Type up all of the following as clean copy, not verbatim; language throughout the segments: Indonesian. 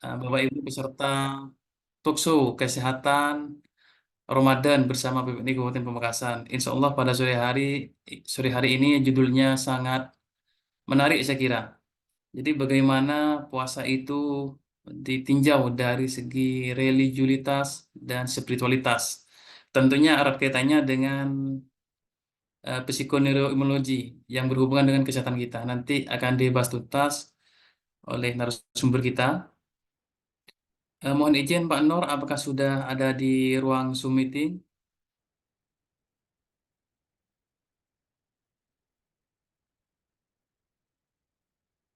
Bapak Ibu peserta Tuksu Kesehatan Ramadan bersama PPNI Kabupaten Pamekasan. Insya Allah pada sore hari ini judulnya sangat menarik saya kira. Jadi bagaimana puasa itu ditinjau dari segi religiulitas dan spiritualitas. Tentunya erat kaitannya dengan psikoneuroimunologi yang berhubungan dengan kesehatan kita. Nanti akan dibahas tuntas oleh narasumber kita. Mohon izin Pak Nur, apakah sudah ada di ruang Zoom meeting?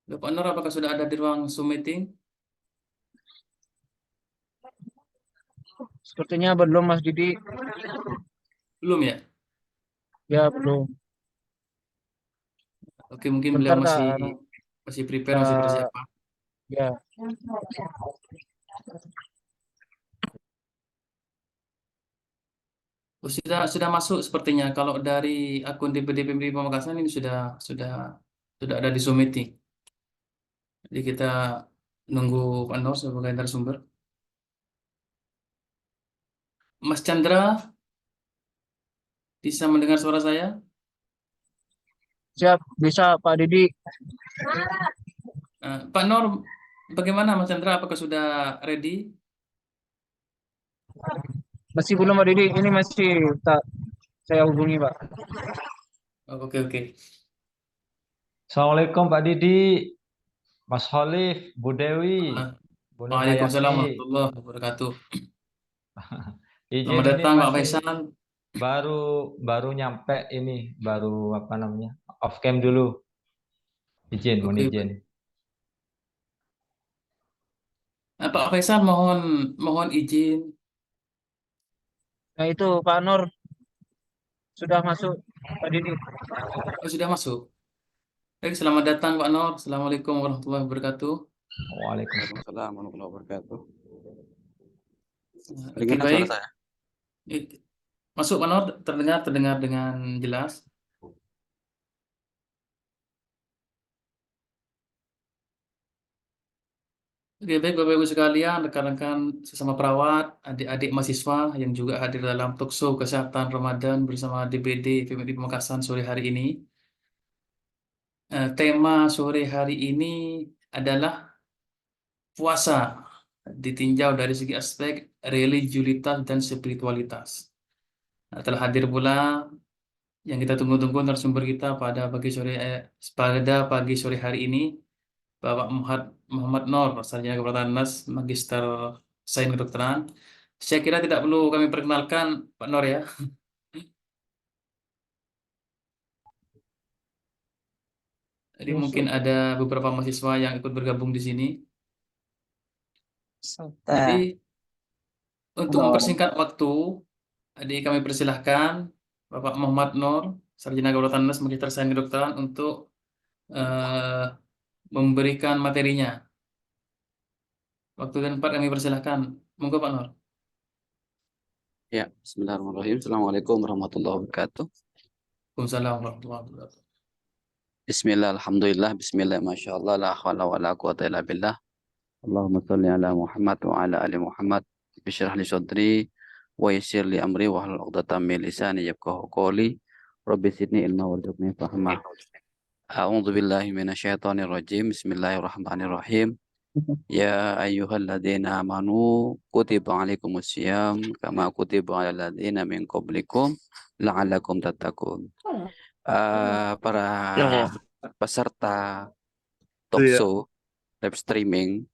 Pak Nur, apakah sudah ada di ruang Zoom meeting? Sepertinya belum Mas Didi. Belum ya? Ya belum. Oke, mungkin beliau Bentar Kak. masih masih prepare, masih Kak, persiapan. ya. Oh, sudah masuk sepertinya. Kalau dari akun DPD PMI Pamekasan ini sudah ada di Zoom meeting. Jadi kita nunggu Pak Nur sebagai narasumber. Mas Chandra bisa mendengar suara saya? Siap, bisa Pak Didi. Pak Nur, bagaimana Mas Chandra? Apakah sudah ready? Masih belum Pak Didi. Ini masih tak saya hubungi Pak. Oh, oke, oke. Assalamualaikum Pak Didi, Mas Holif, Bu Dewi, Ah, Bu Waalaikumsalam Nurhayati. warahmatullahi wabarakatuh. Izin Selamat ini datang Pak masih Faisal. baru baru nyampe ini, baru apa namanya, off cam dulu. Mohon Oke, izin. Pak Faisal mohon mohon izin. Nah itu Pak Nur sudah masuk Pak Didi. Oh, sudah masuk. Baik, selamat datang Pak Nur. Assalamualaikum warahmatullahi wabarakatuh. Waalaikumsalam. Waalaikumsalam warahmatullahi wabarakatuh. Oke, Dengar baik. suara saya? Masuk Pak Nur, terdengar dengan jelas. Oke, baik Bapak Ibu sekalian, rekan-rekan sesama perawat, adik-adik mahasiswa yang juga hadir dalam Talkshow Kesehatan Ramadan bersama DPD PMI Pamekasan sore hari ini. Tema sore hari ini adalah puasa, ditinjau dari segi aspek religiulitas dan spiritualitas. Telah hadir pula yang kita tunggu-tunggu narasumber kita pada pagi sore hari ini, Bapak Muhammad Nur, sarjana kedokteran nas, magister sains kedokteran. Saya kira tidak perlu kami perkenalkan Pak Nur ya. Jadi mungkin ada beberapa mahasiswa yang ikut bergabung di sini. Jadi untuk mempersingkat waktu, jadi kami persilahkan Bapak Muhammad Nur, sarjana kedokteran nas, magister sains kedokteran untuk eh, memberikan materinya. Waktu dan tempat kami persilahkan. Monggo Pak Nur. Ya, bismillahirrahmanirrahim. Assalamualaikum warahmatullahi wabarakatuh. Waalaikumsalam warahmatullahi wabarakatuh. Bismillah, alhamdulillah, bismillah, masya Allah, la hawla wa la quwata illa billah. Allahumma salli ala Muhammad wa ala ali Muhammad. Bishrah li sadri wa yassir li amri wa hlul 'uqdatam min lisani yafqahu qawli. Rabbi zidni ilma warzuqni fahma. A'udzu billahi minasyaitonir rajim. Bismillahirrahmanirrahim. Ya ayyuhalladzina amanu kutiba alaikumusiyam kama kutiba alal ladzina min qablikum la'allakum tattaqun. Para peserta talkshow live streaming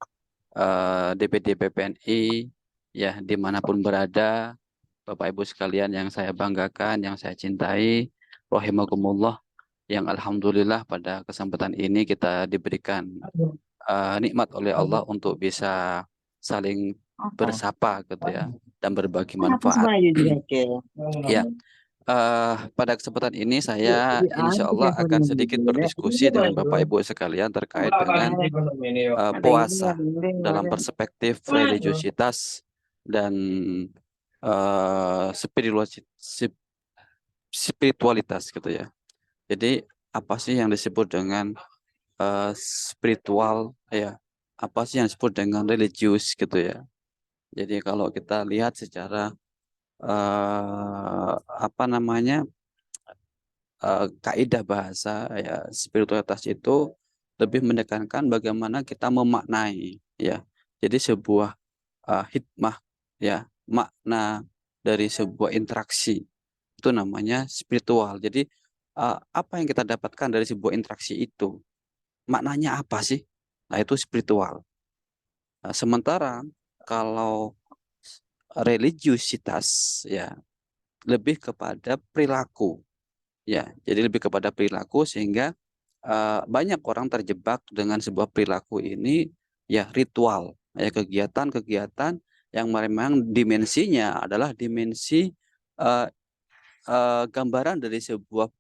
DPD PPNI ya dimanapun berada, Bapak Ibu sekalian yang saya banggakan, yang saya cintai, rahimakumullah, yang alhamdulillah pada kesempatan ini kita diberikan nikmat oleh Allah untuk bisa saling bersapa gitu ya dan berbagi manfaat. Ya, pada kesempatan ini saya insya Allah akan sedikit berdiskusi dengan Bapak Ibu sekalian terkait dengan puasa dalam perspektif religiositas dan spiritualitas gitu ya. Jadi apa sih yang disebut dengan spiritual ya, apa sih yang disebut dengan religius gitu ya. Jadi kalau kita lihat secara apa namanya kaidah bahasa ya, spiritualitas itu lebih menekankan bagaimana kita memaknai ya. Jadi sebuah hikmah ya, makna dari sebuah interaksi itu namanya spiritual. Jadi apa yang kita dapatkan dari sebuah interaksi itu, maknanya apa sih? Nah, itu spiritual. Nah, sementara kalau religiusitas ya lebih kepada perilaku ya. Jadi lebih kepada perilaku sehingga banyak orang terjebak dengan sebuah perilaku ini ya, ritual ya, kegiatan-kegiatan yang memang dimensinya adalah dimensi eh, gambaran dari sebuah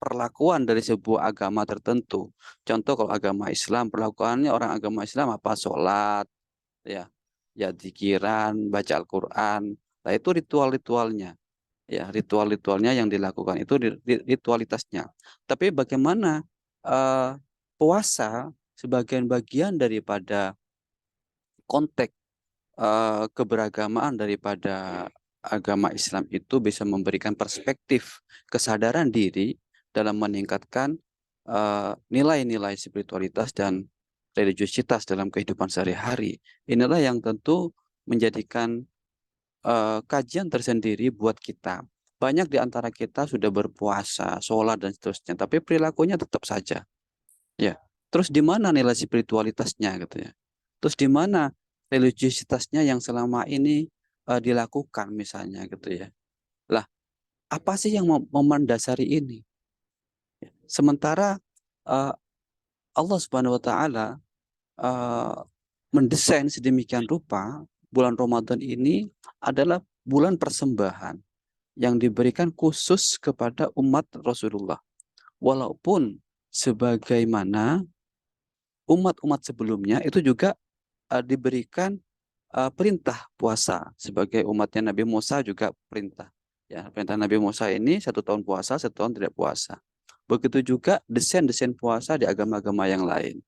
perlakuan dari sebuah agama tertentu. Contoh kalau agama Islam, perlakuannya orang agama Islam apa? Sholat, ya, ya zikiran, baca Al-Quran. Nah itu ritual-ritualnya, ya ritual-ritualnya yang dilakukan itu ritualitasnya. Tapi bagaimana eh, puasa sebagian bagian daripada konteks keberagamaan daripada agama Islam itu bisa memberikan perspektif kesadaran diri dalam meningkatkan nilai-nilai spiritualitas dan religiusitas dalam kehidupan sehari-hari. Inilah yang tentu menjadikan kajian tersendiri buat kita. Banyak di antara kita sudah berpuasa, sholat dan seterusnya, tapi perilakunya tetap saja. Ya, terus di mana nilai spiritualitasnya gitu ya? Terus di mana religiusitasnya yang selama ini dilakukan misalnya gitu ya? Lah, apa sih yang mendasari ini? Sementara eh, Allah Subhanahu Wa Taala eh, mendesain sedemikian rupa bulan Ramadan ini adalah bulan persembahan yang diberikan khusus kepada umat Rasulullah. Walaupun sebagaimana umat-umat sebelumnya itu juga diberikan perintah puasa sebagai umatnya Nabi Musa juga perintah. Ya, perintah Nabi Musa ini 1 tahun puasa, 1 tahun tidak puasa. Begitu juga desain-desain puasa di agama-agama yang lain.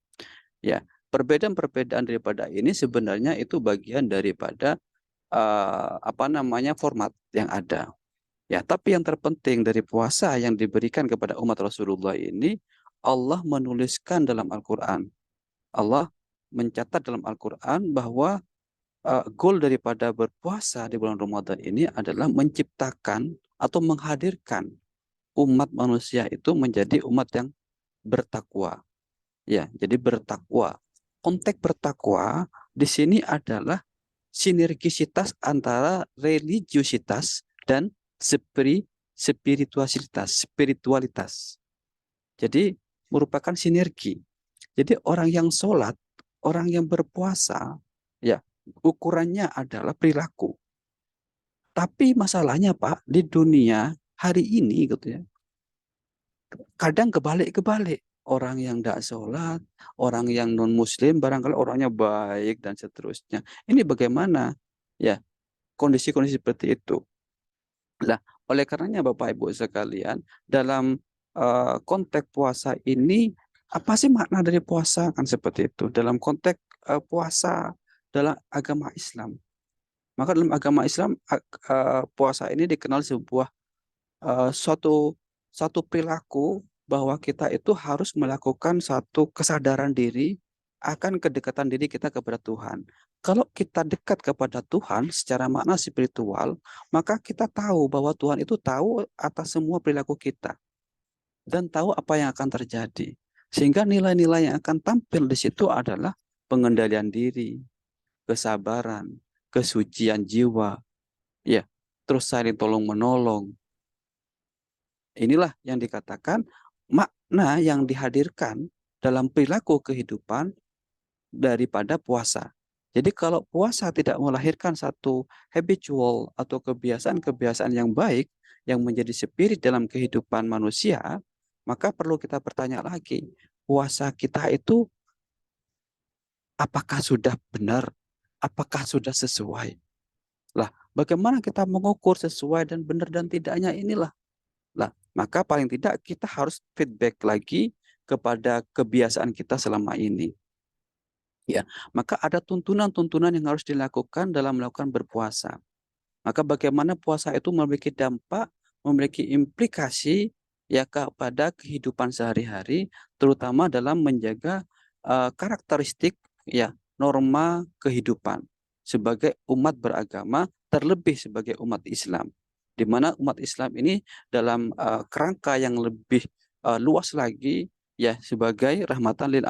Ya, perbedaan-perbedaan daripada ini sebenarnya itu bagian daripada apa namanya format yang ada. Ya, tapi yang terpenting dari puasa yang diberikan kepada umat Rasulullah ini, Allah menuliskan dalam Al-Quran. Allah mencatat dalam Al-Quran bahwa goal daripada berpuasa di bulan Ramadan ini adalah menciptakan atau menghadirkan umat manusia itu menjadi umat yang bertakwa. Ya, jadi bertakwa. Konteks bertakwa di sini adalah sinergisitas antara religiusitas dan spiritualitas. Jadi merupakan sinergi. Jadi orang yang sholat, orang yang berpuasa, ya ukurannya adalah perilaku. Tapi masalahnya Pak, di dunia hari ini gitu ya, kadang kebalik-kebalik. Orang yang tidak sholat, orang yang non-muslim, barangkali orangnya baik dan seterusnya. Ini bagaimana? Ya, kondisi-kondisi seperti itu. Nah, oleh karenanya Bapak Ibu sekalian, dalam konteks puasa ini, apa sih makna dari puasa? Kan seperti itu. Dalam konteks puasa dalam agama Islam. Maka dalam agama Islam, puasa ini dikenal sebuah suatu perilaku bahwa kita itu harus melakukan satu kesadaran diri akan kedekatan diri kita kepada Tuhan. Kalau kita dekat kepada Tuhan secara makna spiritual, maka kita tahu bahwa Tuhan itu tahu atas semua perilaku kita dan tahu apa yang akan terjadi. Sehingga nilai-nilai yang akan tampil di situ adalah pengendalian diri, kesabaran, kesucian jiwa, ya, terus saling tolong menolong. Inilah yang dikatakan makna yang dihadirkan dalam perilaku kehidupan daripada puasa. Jadi kalau puasa tidak melahirkan satu habitual atau kebiasaan-kebiasaan yang baik yang menjadi spirit dalam kehidupan manusia, maka perlu kita bertanya lagi, puasa kita itu apakah sudah benar? Apakah sudah sesuai? Lah, bagaimana kita mengukur sesuai dan benar dan tidaknya inilah. Lah, maka paling tidak kita harus feedback lagi kepada kebiasaan kita selama ini. Ya, maka ada tuntunan-tuntunan yang harus dilakukan dalam melakukan berpuasa. Maka bagaimana puasa itu memiliki dampak, memiliki implikasi ya kepada kehidupan sehari-hari, terutama dalam menjaga karakteristik ya norma kehidupan sebagai umat beragama, terlebih sebagai umat Islam, di mana umat Islam ini dalam kerangka yang lebih luas lagi ya sebagai rahmatan lil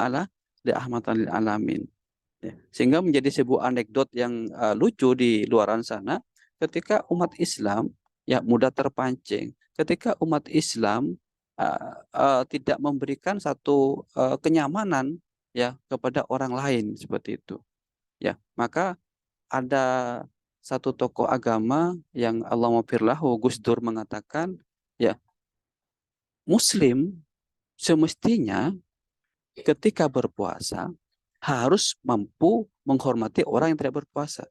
alamin. Ya, sehingga menjadi sebuah anekdot yang lucu di luaran sana ketika umat Islam ya mudah terpancing ketika umat Islam tidak memberikan satu kenyamanan ya kepada orang lain seperti itu ya maka ada satu tokoh agama yang Allah maghfirlahu Gus Dur mengatakan ya Muslim semestinya ketika berpuasa harus mampu menghormati orang yang tidak berpuasa.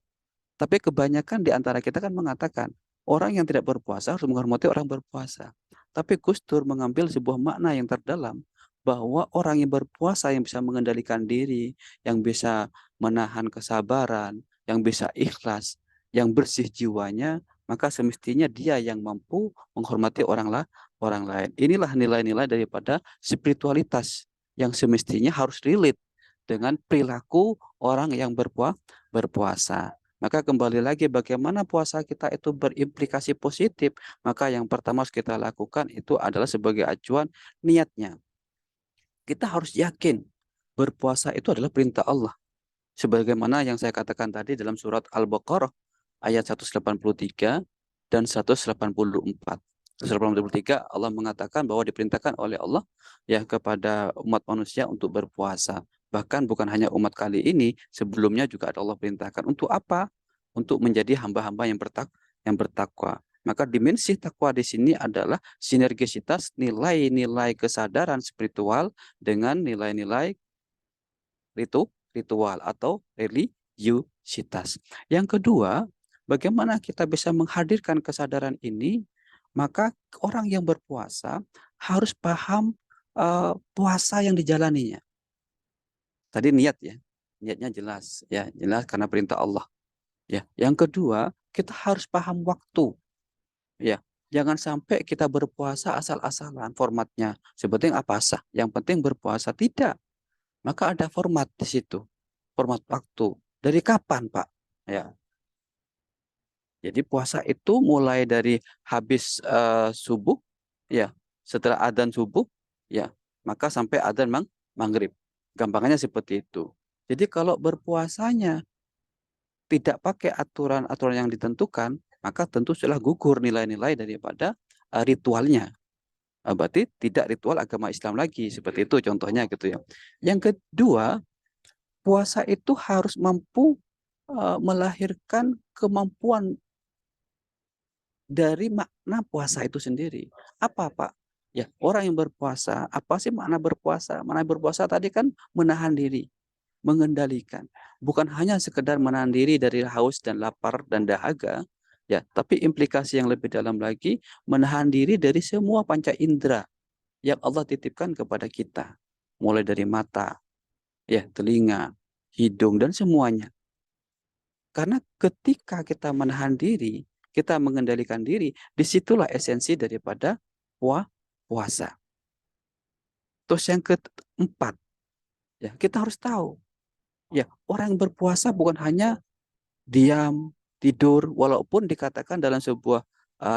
Tapi kebanyakan di antara kita kan mengatakan orang yang tidak berpuasa harus menghormati orang berpuasa. Tapi Gus Dur mengambil sebuah makna yang terdalam bahwa orang yang berpuasa yang bisa mengendalikan diri, yang bisa menahan kesabaran, yang bisa ikhlas, yang bersih jiwanya, maka semestinya dia yang mampu menghormati orang lain. Inilah nilai-nilai daripada spiritualitas yang semestinya harus relate dengan perilaku orang yang berpuasa. Maka kembali lagi bagaimana puasa kita itu berimplikasi positif. Maka yang pertama harus kita lakukan itu adalah sebagai acuan niatnya. Kita harus yakin berpuasa itu adalah perintah Allah. Sebagaimana yang saya katakan tadi dalam surat Al-Baqarah ayat 183 dan 184. 183 Allah mengatakan bahwa diperintahkan oleh Allah ya kepada umat manusia untuk berpuasa. Bahkan bukan hanya umat kali ini, sebelumnya juga ada Allah perintahkan. Untuk apa? Untuk menjadi hamba-hamba yang bertakwa. Maka dimensi takwa di sini adalah sinergisitas nilai-nilai kesadaran spiritual dengan nilai-nilai ritual atau religiusitas. Yang kedua, bagaimana kita bisa menghadirkan kesadaran ini? Maka orang yang berpuasa harus paham puasa yang dijalaninya. Tadi niat ya, niatnya jelas ya, jelas karena perintah Allah. Ya, yang kedua kita harus paham waktu. Ya, jangan sampai kita berpuasa asal-asalan formatnya. Seperti apa sah? Yang penting berpuasa tidak. Maka ada format di situ, format waktu. Dari kapan, Pak? Ya. Jadi puasa itu mulai dari habis subuh, ya, setelah adzan subuh, ya, maka sampai adzan maghrib. Gampangnya seperti itu. Jadi kalau berpuasanya tidak pakai aturan-aturan yang ditentukan, maka tentu sudah gugur nilai-nilai daripada ritualnya. Berarti tidak ritual agama Islam lagi, seperti itu contohnya gitu ya. Yang kedua, puasa itu harus mampu melahirkan kemampuan dari makna puasa itu sendiri. Apa, Pak? Ya, orang yang berpuasa, apa sih makna berpuasa? Makna berpuasa tadi kan menahan diri, mengendalikan. Bukan hanya sekedar menahan diri dari haus dan lapar dan dahaga, ya, tapi implikasi yang lebih dalam lagi, menahan diri dari semua panca indera yang Allah titipkan kepada kita. Mulai dari mata, ya, telinga, hidung, dan semuanya. Karena ketika kita menahan diri, kita mengendalikan diri, disitulah esensi daripada puasa. Terus yang keempat, ya kita harus tahu, ya orang yang berpuasa bukan hanya diam, tidur, walaupun dikatakan dalam sebuah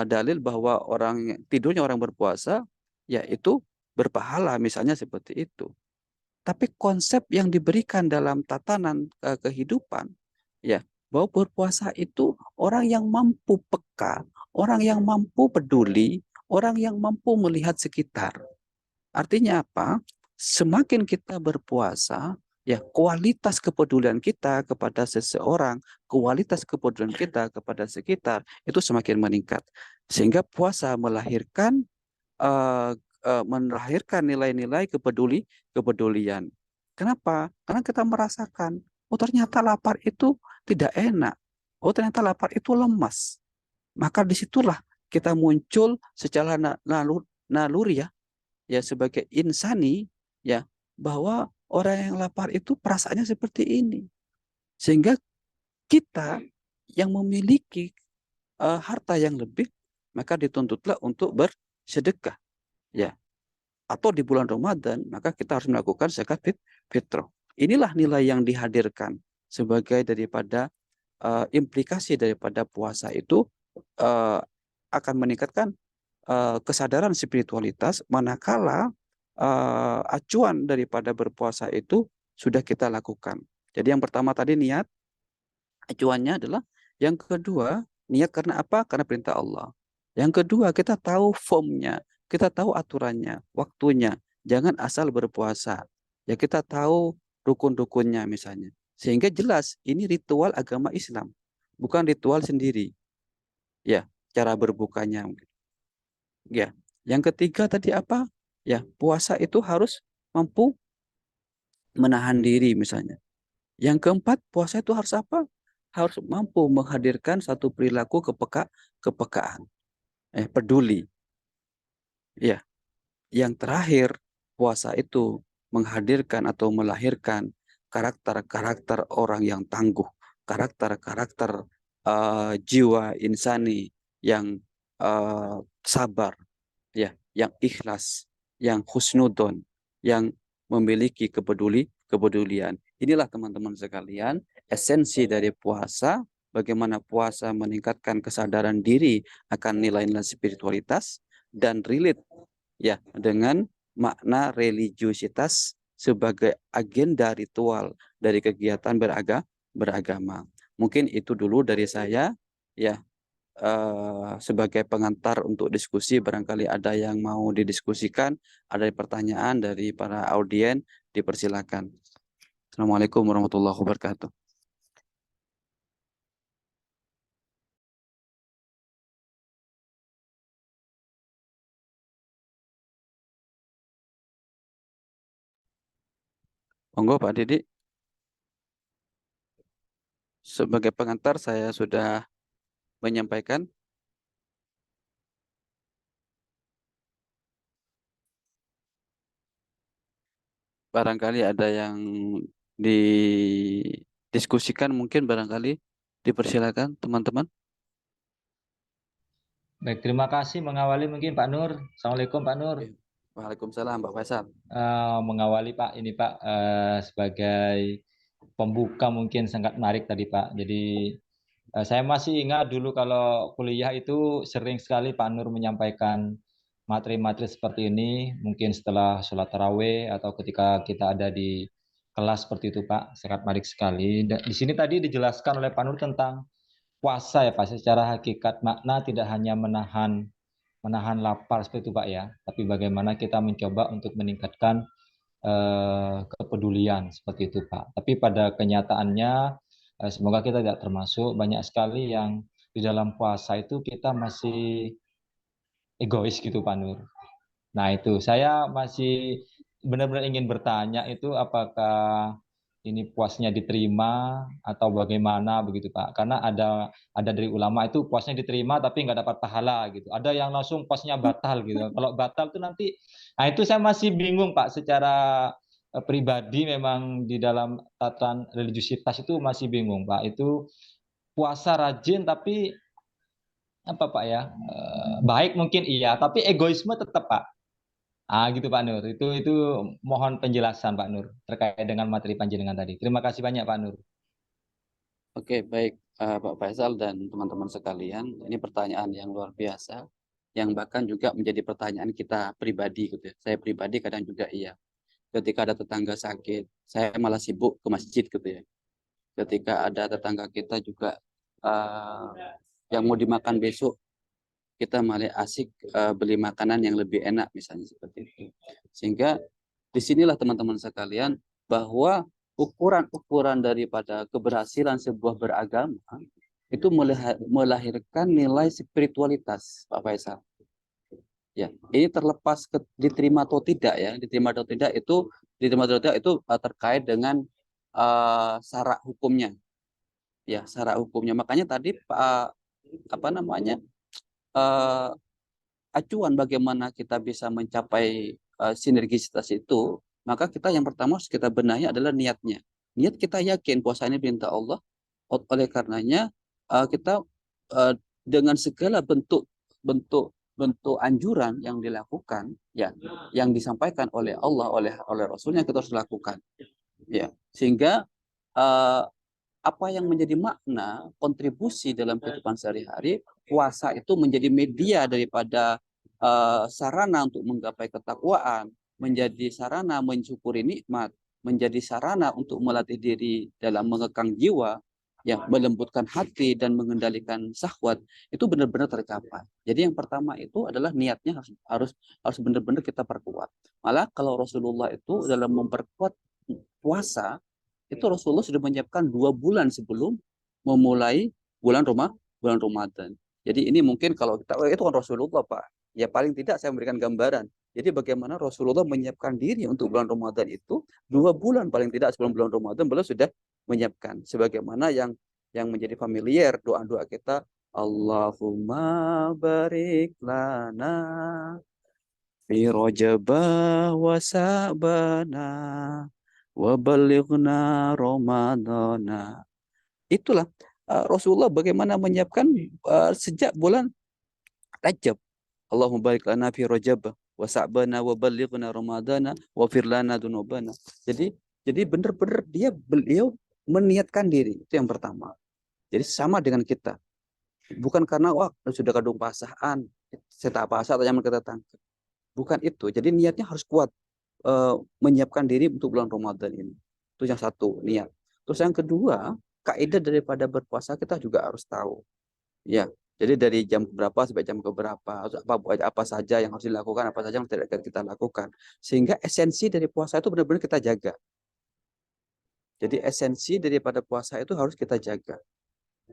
dalil bahwa tidurnya orang berpuasa, yaitu berpahala, misalnya seperti itu. Tapi konsep yang diberikan dalam tatanan kehidupan, ya bahwa berpuasa itu orang yang mampu peka, orang yang mampu peduli, orang yang mampu melihat sekitar. Artinya apa? Semakin kita berpuasa, ya kualitas kepedulian kita kepada seseorang, kualitas kepedulian kita kepada sekitar itu semakin meningkat. Sehingga puasa melahirkan nilai-nilai kepedulian. Kenapa? Karena kita merasakan, oh ternyata lapar itu tidak enak. Oh ternyata lapar itu lemas. Maka disitulah kita muncul secara naluri ya sebagai insani ya bahwa orang yang lapar itu perasaannya seperti ini. Sehingga kita yang memiliki harta yang lebih, maka dituntutlah untuk bersedekah. Ya. Atau di bulan Ramadan, maka kita harus melakukan zakat fitrah. Inilah nilai yang dihadirkan sebagai daripada implikasi daripada puasa itu akan meningkatkan kesadaran spiritualitas, manakala acuan daripada berpuasa itu sudah kita lakukan. Jadi yang pertama tadi niat, acuannya adalah. Yang kedua, niat karena apa? Karena perintah Allah. Yang kedua, kita tahu formnya, kita tahu aturannya, waktunya. Jangan asal berpuasa. Ya, kita tahu rukun-rukunnya misalnya. Sehingga jelas ini ritual agama Islam, bukan ritual sendiri. Ya, cara berbukanya. Ya, yang ketiga tadi apa? Ya, puasa itu harus mampu menahan diri misalnya. Yang keempat, puasa itu harus apa? Harus mampu menghadirkan satu perilaku kepekaan, peduli. Ya, yang terakhir, puasa itu menghadirkan atau melahirkan karakter-karakter orang yang tangguh, karakter-karakter jiwa insani yang sabar, ya, yang ikhlas, yang husnudon, yang memiliki kepedulian. Inilah teman-teman sekalian, esensi dari puasa, bagaimana puasa meningkatkan kesadaran diri akan nilai-nilai spiritualitas dan relate ya dengan makna religiusitas sebagai agenda ritual dari kegiatan beragama. Mungkin itu dulu dari saya ya sebagai pengantar untuk diskusi. Barangkali ada yang mau didiskusikan, ada pertanyaan dari para audien, dipersilakan. Assalamualaikum warahmatullahi wabarakatuh. Monggo Pak Didik. Sebagai pengantar saya sudah menyampaikan. Barangkali ada yang didiskusikan, mungkin barangkali dipersilakan teman-teman. Baik, terima kasih mengawali mungkin Pak Nur. Assalamualaikum Pak Nur. Waalaikumsalam Pak Faisal. Mengawali Pak ini Pak sebagai pembuka mungkin sangat menarik tadi Pak. Jadi saya masih ingat dulu kalau kuliah itu sering sekali Pak Nur menyampaikan materi-materi seperti ini, mungkin setelah sholat tarawih atau ketika kita ada di kelas seperti itu Pak, sangat menarik sekali. Dan di sini tadi dijelaskan oleh Pak Nur tentang puasa ya Pak, secara hakikat makna tidak hanya menahan lapar seperti itu Pak ya, tapi bagaimana kita mencoba untuk meningkatkan kepedulian seperti itu Pak. Tapi pada kenyataannya semoga kita tidak termasuk, banyak sekali yang di dalam puasa itu kita masih egois gitu Pak Nur. Nah itu saya masih benar-benar ingin bertanya itu apakah ini puasnya diterima atau bagaimana begitu Pak? Karena ada dari ulama itu puasnya diterima tapi nggak dapat pahala gitu. Ada yang langsung puasnya batal gitu. Kalau batal itu nanti, nah itu saya masih bingung Pak. Secara pribadi memang di dalam tataran religiusitas itu masih bingung Pak. Itu puasa rajin tapi apa Pak ya? Baik mungkin iya, tapi egoisme tetap Pak. Gitu Pak Nur. Itu mohon penjelasan Pak Nur terkait dengan materi panjenengan tadi. Terima kasih banyak Pak Nur. Oke, baik Pak Faisal dan teman-teman sekalian. Ini pertanyaan yang luar biasa, yang bahkan juga menjadi pertanyaan kita pribadi gitu ya. Saya pribadi kadang juga iya. Ketika ada tetangga sakit, saya malah sibuk ke masjid gitu ya. Ketika ada tetangga kita juga yang mau dimakan besok, kita malah asik beli makanan yang lebih enak misalnya seperti itu. Sehingga disinilah teman-teman sekalian bahwa ukuran-ukuran daripada keberhasilan sebuah beragama itu melahirkan nilai spiritualitas, Pak Faisal. Ya, ini terlepas diterima atau tidak ya, diterima atau tidak itu terkait dengan syarat hukumnya. Ya, syarat hukumnya. Makanya tadi acuan bagaimana kita bisa mencapai sinergisitas itu, maka kita yang pertama harus kita benahi adalah niatnya. Niat kita yakin puasa ini perintah Allah, oleh karenanya kita dengan segala bentuk anjuran yang dilakukan, ya, yang disampaikan oleh Allah, oleh Rasulnya, kita harus lakukan, ya, sehingga apa yang menjadi makna kontribusi dalam kehidupan sehari-hari, puasa itu menjadi media daripada sarana untuk menggapai ketakwaan, menjadi sarana mensyukuri nikmat, menjadi sarana untuk melatih diri dalam mengekang jiwa, ya, melembutkan hati dan mengendalikan syahwat, itu benar-benar tercapai. Jadi yang pertama itu adalah niatnya harus benar-benar kita perkuat. Malah kalau Rasulullah itu dalam memperkuat puasa, itu Rasulullah sudah menyiapkan 2 bulan sebelum memulai bulan Ramadan. Jadi ini mungkin kalau kita, itu kan Rasulullah, Pak. Ya paling tidak saya memberikan gambaran. Jadi bagaimana Rasulullah menyiapkan diri untuk bulan Ramadan itu 2 bulan paling tidak sebelum bulan Ramadan beliau sudah menyiapkan. Sebagaimana yang menjadi familiar doa-doa kita, Allahumma barik lana fi Rajabah wa Sa'bana wa balighna Ramadana. Itulah Rasulullah bagaimana menyiapkan sejak bulan Rajab. Allahumma barik lana fi Rajab wa Sa'bana wa balighna Ramadana wa fir lana dunubana. Jadi benar-benar beliau meniatkan diri, itu yang pertama. Jadi sama dengan kita. Bukan karena wah sudah kadung pasangan, saya tak puasa atau yang kita tangkap. Bukan itu. Jadi niatnya harus kuat, menyiapkan diri untuk bulan Ramadan ini. Itu yang satu, niat. Terus yang kedua, kaidah daripada berpuasa kita juga harus tahu. Ya, jadi dari jam berapa sampai jam berapa, apa saja yang harus dilakukan, apa saja yang tidak kita lakukan. Sehingga esensi dari puasa itu benar-benar kita jaga. Jadi esensi daripada puasa itu harus kita jaga.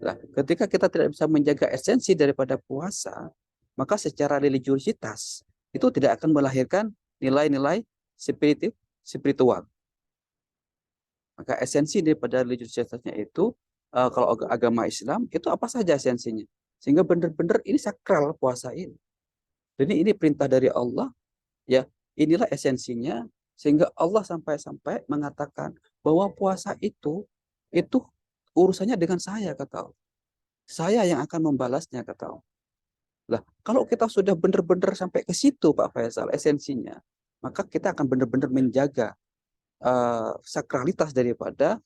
Nah, ketika kita tidak bisa menjaga esensi daripada puasa, maka secara religiusitas itu tidak akan melahirkan nilai-nilai spiritual. Maka esensi daripada religiusitasnya itu, kalau agama Islam itu apa saja esensinya, sehingga benar-benar ini sakral puasa ini. Jadi ini perintah dari Allah, ya, inilah esensinya, sehingga Allah sampai mengatakan bahwa puasa itu urusannya dengan saya, kata Allah. Saya yang akan membalasnya, kata Allah. Lah, kalau kita sudah benar-benar sampai ke situ, Pak Faisal, esensinya, maka kita akan benar-benar menjaga sakralitas daripada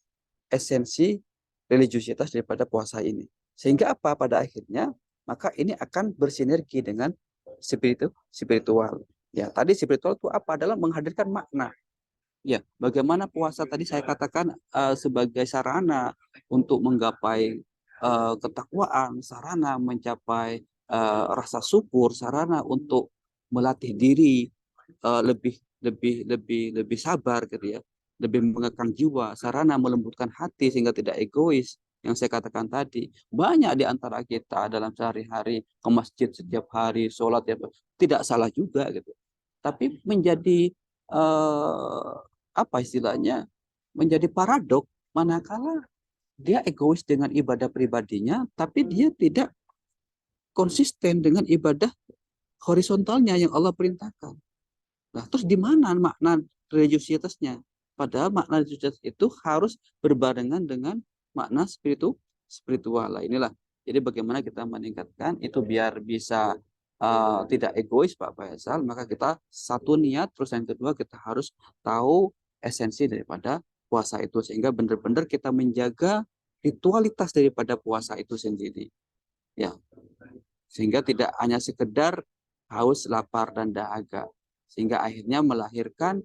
esensi religiusitas daripada puasa ini. Sehingga apa? Pada akhirnya, maka ini akan bersinergi dengan spiritual. Ya, tadi spiritual itu apa? Adalah menghadirkan makna. Ya, bagaimana puasa tadi saya katakan sebagai sarana untuk menggapai ketakwaan, sarana mencapai rasa syukur, sarana untuk melatih diri lebih sabar gitu ya, lebih mengekang jiwa, sarana melembutkan hati sehingga tidak egois. Yang saya katakan tadi, banyak di antara kita dalam sehari-hari ke masjid setiap hari, sholat ya, tidak salah juga gitu. Tapi menjadi apa istilahnya, menjadi paradok manakala dia egois dengan ibadah pribadinya, tapi dia tidak konsisten dengan ibadah horizontalnya yang Allah perintahkan. Nah, terus di mana makna religiusitasnya? Padahal makna religiusitas itu harus berbarengan dengan makna spiritual. Lah inilah. Jadi bagaimana kita meningkatkan itu biar bisa tidak egois, Pak Faisal, maka kita satu niat, terus yang kedua kita harus tahu esensi daripada puasa itu, sehingga benar-benar kita menjaga ritualitas daripada puasa itu sendiri, ya, sehingga tidak hanya sekedar haus, lapar, dan dahaga, sehingga akhirnya melahirkan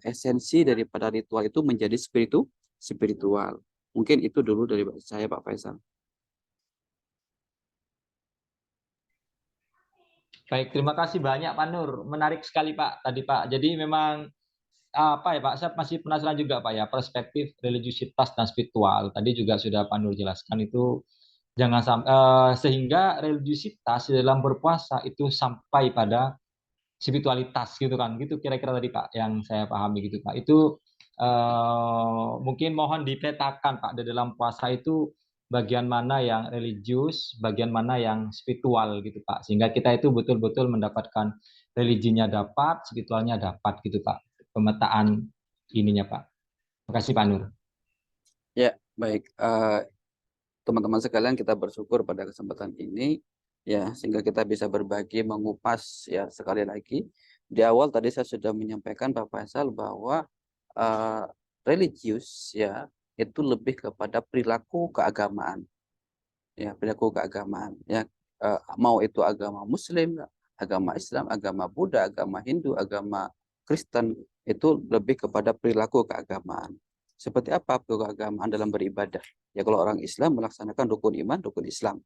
esensi daripada ritual itu menjadi spiritual. Mungkin itu dulu dari saya, Pak Faisal. Baik, terima kasih banyak Pak Nur. Menarik sekali Pak tadi Pak. Jadi memang apa ya Pak, saya masih penasaran juga Pak ya, perspektif religiusitas dan spiritual. Tadi juga sudah Pak Nur jelaskan itu jangan sampai sehingga religiusitas dalam berpuasa itu sampai pada spiritualitas gitu kan. Gitu kira-kira tadi Pak yang saya pahami gitu Pak. Itu mungkin mohon dipetakan Pak di dalam puasa itu bagian mana yang religius, bagian mana yang spiritual gitu Pak. Sehingga kita itu betul-betul mendapatkan religinya dapat, spiritualnya dapat gitu Pak. pemetaan ininya Pak. Terima kasih Pak Nur. Ya, baik. Teman-teman sekalian, kita bersyukur pada kesempatan ini ya, sehingga kita bisa berbagi, mengupas ya. Sekali lagi di awal tadi saya sudah menyampaikan Pak Faisal bahwa eh, religius ya itu lebih kepada perilaku keagamaan ya, perilaku keagamaan ya. Mau itu agama Muslim, agama Islam, agama Buddha, agama Hindu, agama Kristen, itu lebih kepada perilaku keagamaan. Seperti apa perilaku keagamaan dalam beribadah? Ya, kalau orang Islam melaksanakan rukun iman, rukun Islam.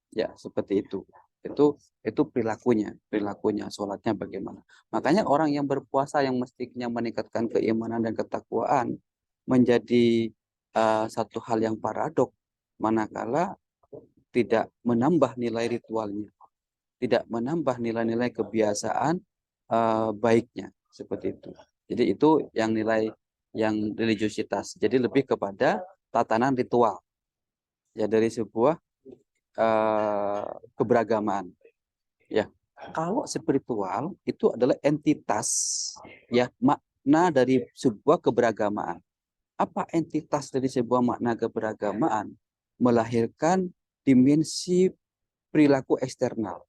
Ya, seperti itu. Itu perilakunya, sholatnya bagaimana. Makanya orang yang berpuasa yang mestinya meningkatkan keimanan dan ketakwaan menjadi satu hal yang paradok, manakala tidak menambah nilai ritualnya, tidak menambah nilai-nilai kebiasaan baiknya, seperti itu. Jadi itu yang nilai yang religiositas. Jadi lebih kepada tatanan ritual ya, dari sebuah keberagaman. Ya, kalau spiritual itu adalah entitas ya, makna dari sebuah keberagamaan. Apa entitas dari sebuah makna keberagamaan? Melahirkan dimensi perilaku eksternal.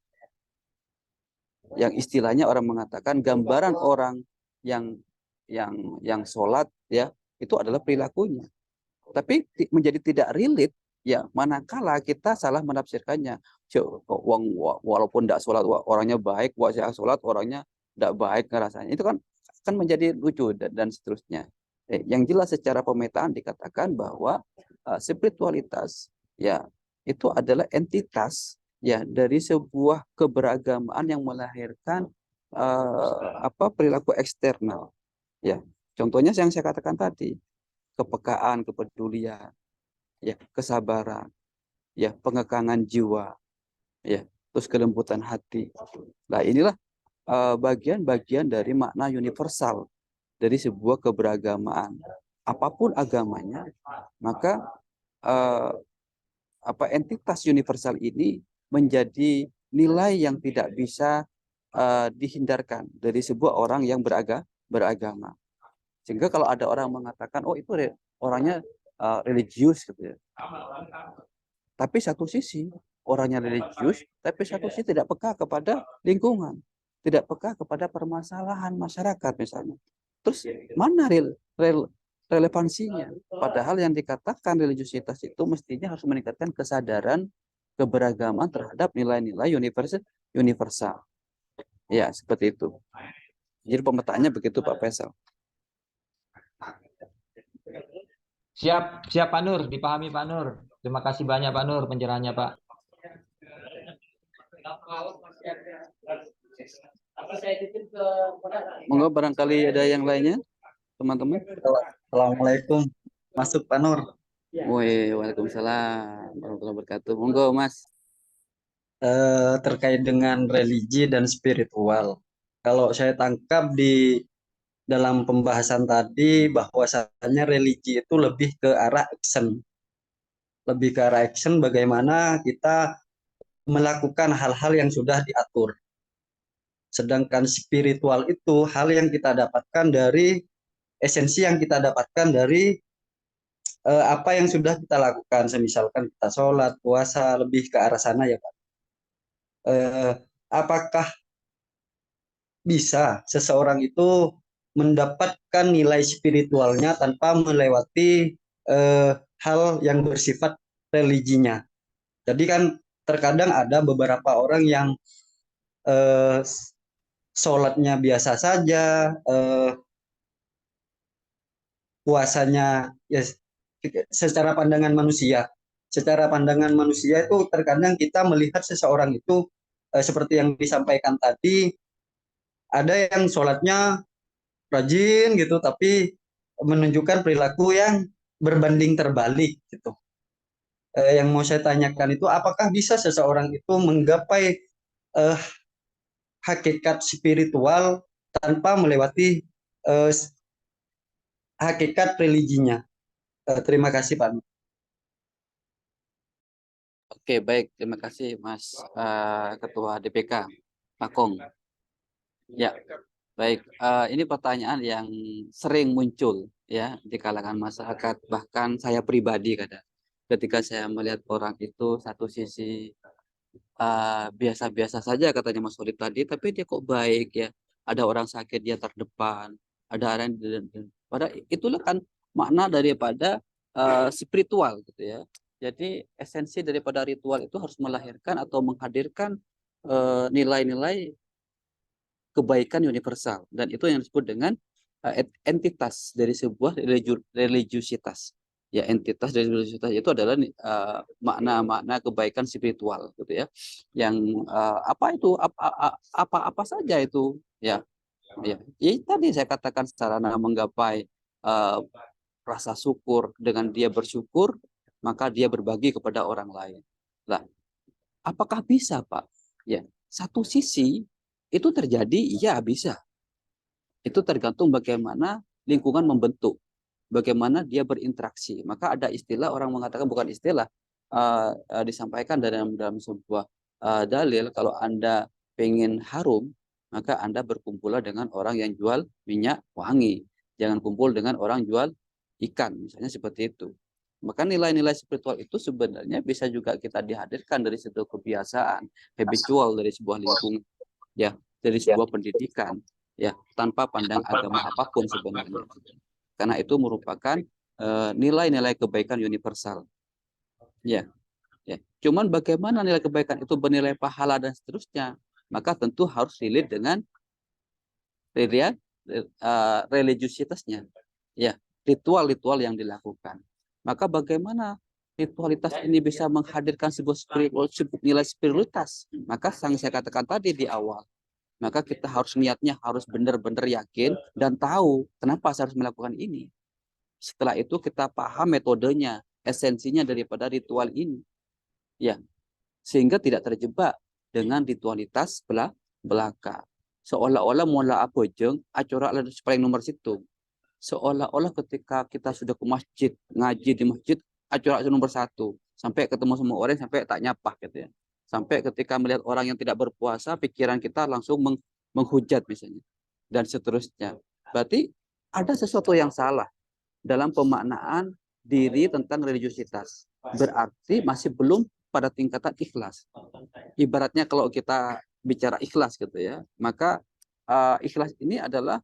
Yang istilahnya orang mengatakan gambaran orang yang yang sholat ya, itu adalah perilakunya. Tapi menjadi tidak relate ya, manakala kita salah menafsirkannya. Walaupun tidak sholat orangnya baik, wajah sholat orangnya tidak baik ngerasanya. Itu kan menjadi lucu dan seterusnya. Yang jelas secara pemetaan dikatakan bahwa spiritualitas ya itu adalah entitas ya dari sebuah keberagamaan yang melahirkan perilaku eksternal ya. Contohnya yang saya katakan tadi, kepekaan, kepedulian, ya, kesabaran, ya, pengekangan jiwa, ya, terus kelembutan hati. Nah, inilah bagian-bagian dari makna universal dari sebuah keberagamaan. Apapun agamanya, maka entitas universal ini menjadi nilai yang tidak bisa dihindarkan dari sebuah orang yang beragama. Sehingga kalau ada orang mengatakan, oh itu orangnya religius gitu ya. Tapi satu sisi orangnya religius, tapi satu sisi tidak peka kepada lingkungan, tidak peka kepada permasalahan masyarakat misalnya. Terus mana relevansinya? Padahal yang dikatakan religiositas itu mestinya harus meningkatkan kesadaran keberagaman terhadap nilai-nilai universal. Ya, seperti itu. Jadi pemetaannya begitu Pak Faisal. Siap, siap Pak Nur, dipahami Pak Nur. Terima kasih banyak Pak Nur pencerahannya Pak. Monggo barangkali ada yang lainnya, teman-teman. Assalamualaikum. Masuk Pak Nur. Waalaikumsalam warahmatullahi wabarakatuh. Monggo Mas. Terkait dengan religi dan spiritual. Kalau saya tangkap di dalam pembahasan tadi bahwasanya religi itu lebih ke arah action. Lebih ke arah action bagaimana kita melakukan hal-hal yang sudah diatur. Sedangkan spiritual itu hal yang kita dapatkan dari esensi yang kita dapatkan dari apa yang sudah kita lakukan. Misalkan kita sholat, puasa, lebih ke arah sana ya Pak. Apakah bisa seseorang itu mendapatkan nilai spiritualnya tanpa melewati hal yang bersifat religinya. Jadi kan terkadang ada beberapa orang yang sholatnya biasa saja, puasanya ya secara pandangan manusia. Secara pandangan manusia itu terkadang kita melihat seseorang itu seperti yang disampaikan tadi, ada yang sholatnya rajin gitu, tapi menunjukkan perilaku yang berbanding terbalik gitu. Yang mau saya tanyakan itu, apakah bisa seseorang itu menggapai hakikat spiritual tanpa melewati hakikat religinya? Terima kasih Pak. Oke, baik. Terima kasih Mas Ketua DPK, Pak Kong. Ya, Baik, ini pertanyaan yang sering muncul ya di kalangan masyarakat, bahkan saya pribadi kadang. Ketika saya melihat orang itu satu sisi biasa-biasa saja katanya Mas Holid tadi, tapi dia kok baik ya. Ada orang sakit dia terdepan, ada orang pada itulah kan makna daripada spiritual gitu ya. Jadi esensi daripada ritual itu harus melahirkan atau menghadirkan nilai-nilai kebaikan universal, dan itu yang disebut dengan entitas dari sebuah religiusitas. Ya, entitas dari religiusitas itu adalah makna-makna kebaikan spiritual gitu ya. Yang apa itu apa saja itu ya. Ya, tadi saya katakan sarana menggapai uh, rasa syukur, dengan dia bersyukur maka dia berbagi kepada orang lain. Lah, apakah bisa, Pak? Ya, satu sisi itu terjadi, ya bisa. Itu tergantung bagaimana lingkungan membentuk, bagaimana dia berinteraksi. Maka ada istilah, orang mengatakan, bukan istilah, disampaikan dalam sebuah dalil, kalau Anda pengen harum, maka Anda berkumpullah dengan orang yang jual minyak wangi. Jangan kumpul dengan orang jual ikan, misalnya seperti itu. Maka nilai-nilai spiritual itu sebenarnya bisa juga kita dihadirkan dari satu kebiasaan, habitual dari sebuah lingkungan, ya, dari sebuah pendidikan, ya, tanpa pandang agama apapun sebenarnya. Karena itu merupakan nilai-nilai kebaikan universal. Ya, ya. Cuman bagaimana nilai kebaikan itu bernilai pahala dan seterusnya, maka tentu harus relate dengan religiusitasnya. Ya, ritual-ritual yang dilakukan. Maka bagaimana ritualitas ini bisa menghadirkan sebuah nilai spiritualitas? Maka yang saya katakan tadi di awal, maka kita harus niatnya harus benar-benar yakin dan tahu kenapa saya harus melakukan ini. Setelah itu kita paham metodenya, esensinya daripada ritual ini. Ya, sehingga tidak terjebak dengan ritualitas belaka. Seolah-olah mula apa jeng, acara paling nomor situ. Seolah-olah ketika kita sudah ke masjid, ngaji di masjid, acara nomor satu. Sampai ketemu sama orang, sampai tak nyapa gitu ya. Sampai ketika melihat orang yang tidak berpuasa, pikiran kita langsung menghujat misalnya. Dan seterusnya. Berarti ada sesuatu yang salah dalam pemaknaan diri tentang religiusitas. Berarti masih belum pada tingkatan ikhlas. Ibaratnya kalau kita bicara ikhlas gitu ya, maka ikhlas ini adalah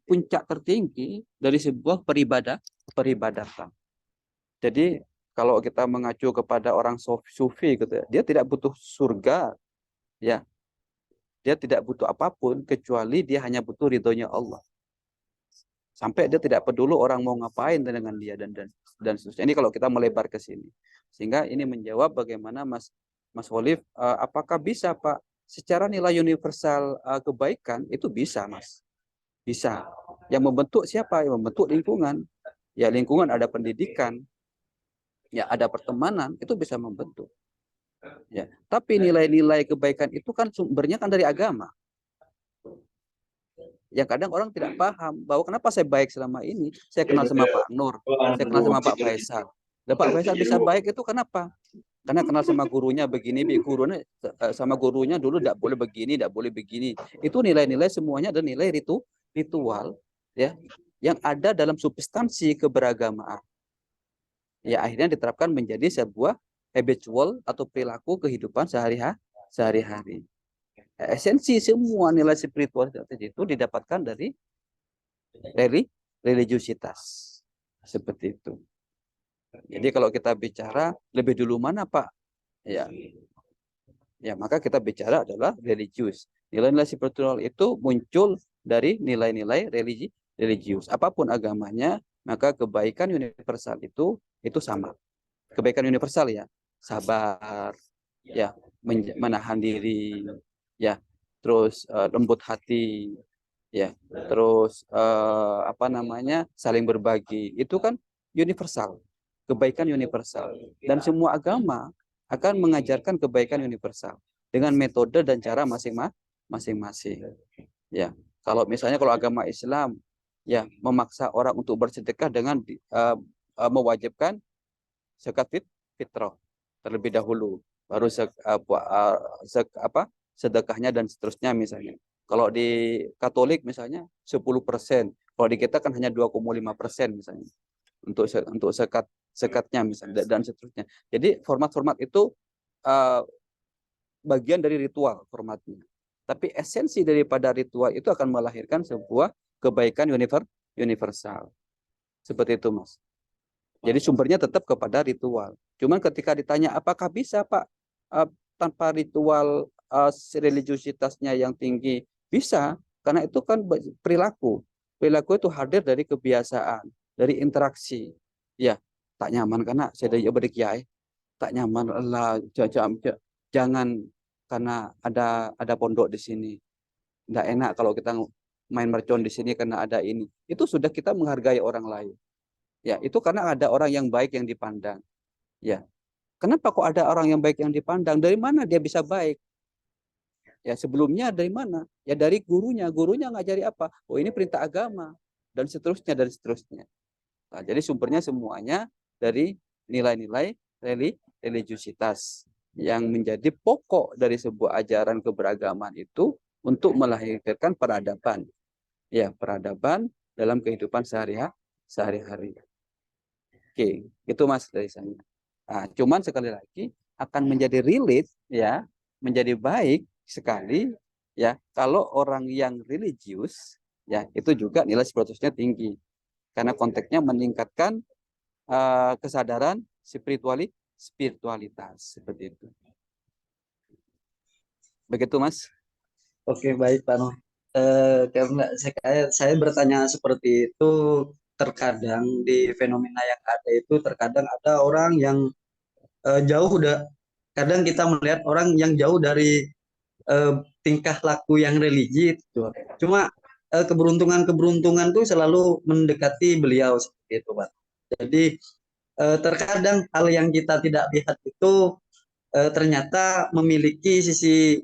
puncak tertinggi dari sebuah peribadatan. Jadi kalau kita mengacu kepada orang sufi gitu ya, dia tidak butuh surga, ya, dia tidak butuh apapun kecuali dia hanya butuh ridhonya Allah. Sampai dia tidak peduli orang mau ngapain dengan dia dan seterusnya. Ini kalau kita melebar ke sini. Sehingga ini menjawab bagaimana Mas Holif, apakah bisa Pak secara nilai universal kebaikan itu bisa Mas. Bisa. Yang membentuk siapa? Yang membentuk lingkungan. Ya lingkungan ada pendidikan, ya ada pertemanan, itu bisa membentuk. Ya, tapi nilai-nilai kebaikan itu kan sumbernya kan dari agama. Yang kadang orang tidak paham bahwa kenapa saya baik selama ini. Saya kenal sama Pak Nur, saya kenal sama Pak Faisal. Dan Pak Faisal bisa baik itu kenapa? Karena kenal sama gurunya begini, gurunya sama gurunya dulu tidak boleh begini, tidak boleh begini. Itu nilai-nilai semuanya ada nilai ritual, ya, yang ada dalam substansi keberagamaan. Ya akhirnya diterapkan menjadi sebuah habitual atau perilaku kehidupan sehari-hari. Esensi semua nilai spiritual itu didapatkan dari religiusitas. Seperti itu. Jadi kalau kita bicara lebih dulu mana Pak? Ya, maka kita bicara adalah religius. Nilai-nilai spiritual itu muncul dari nilai-nilai religius. Apapun agamanya, maka kebaikan universal itu sama. Kebaikan universal ya, sabar, ya, menahan diri, ya, terus lembut hati, ya, terus saling berbagi, itu kan universal, kebaikan universal, dan semua agama akan mengajarkan kebaikan universal dengan metode dan cara masing-masing. Ya, kalau misalnya kalau agama Islam ya memaksa orang untuk bersedekah dengan mewajibkan zakat fitrah terlebih dahulu, baru sedekahnya dan seterusnya misalnya. Kalau di Katolik misalnya 10%. Kalau di kita kan hanya 2,5% misalnya. Untuk sekatnya misalnya dan seterusnya. Jadi format-format itu bagian dari ritual formatnya. Tapi esensi daripada ritual itu akan melahirkan sebuah kebaikan universal. Seperti itu, Mas. Jadi sumbernya tetap kepada ritual. Cuman ketika ditanya apakah bisa, Pak, tanpa ritual religiusitasnya yang tinggi? Bisa, karena itu kan perilaku. Perilaku itu hadir dari kebiasaan, dari interaksi. Ya, tak nyaman karena saya dari kiai, tak nyaman lah, jangan karena ada pondok di sini. Nggak enak kalau kita main mercon di sini karena ada ini. Itu sudah kita menghargai orang lain. Ya, itu karena ada orang yang baik yang dipandang. Ya. Kenapa kok ada orang yang baik yang dipandang? Dari mana dia bisa baik? Ya, sebelumnya dari mana? Ya dari gurunya. Gurunya ngajari apa? Oh, ini perintah agama dan seterusnya dan seterusnya. Nah, jadi sumbernya semuanya dari nilai-nilai religiusitas yang menjadi pokok dari sebuah ajaran keberagaman itu untuk melahirkan peradaban. Ya, peradaban dalam kehidupan sehari-hari. Oke, itu Mas dari saya. Nah, cuman sekali lagi akan menjadi relate ya, menjadi baik sekali ya kalau orang yang religius ya itu juga nilai spiritualitasnya tinggi. Karena konteksnya meningkatkan kesadaran spiritualitas seperti itu. Begitu Mas. Oke, baik Pak Noh. Karena saya bertanya seperti itu, terkadang di fenomena yang ada itu terkadang ada orang yang kadang kita melihat orang yang jauh dari tingkah laku yang religi itu. Cuma keberuntungan tuh selalu mendekati beliau seperti itu, Pak. Jadi terkadang hal yang kita tidak lihat itu ternyata memiliki sisi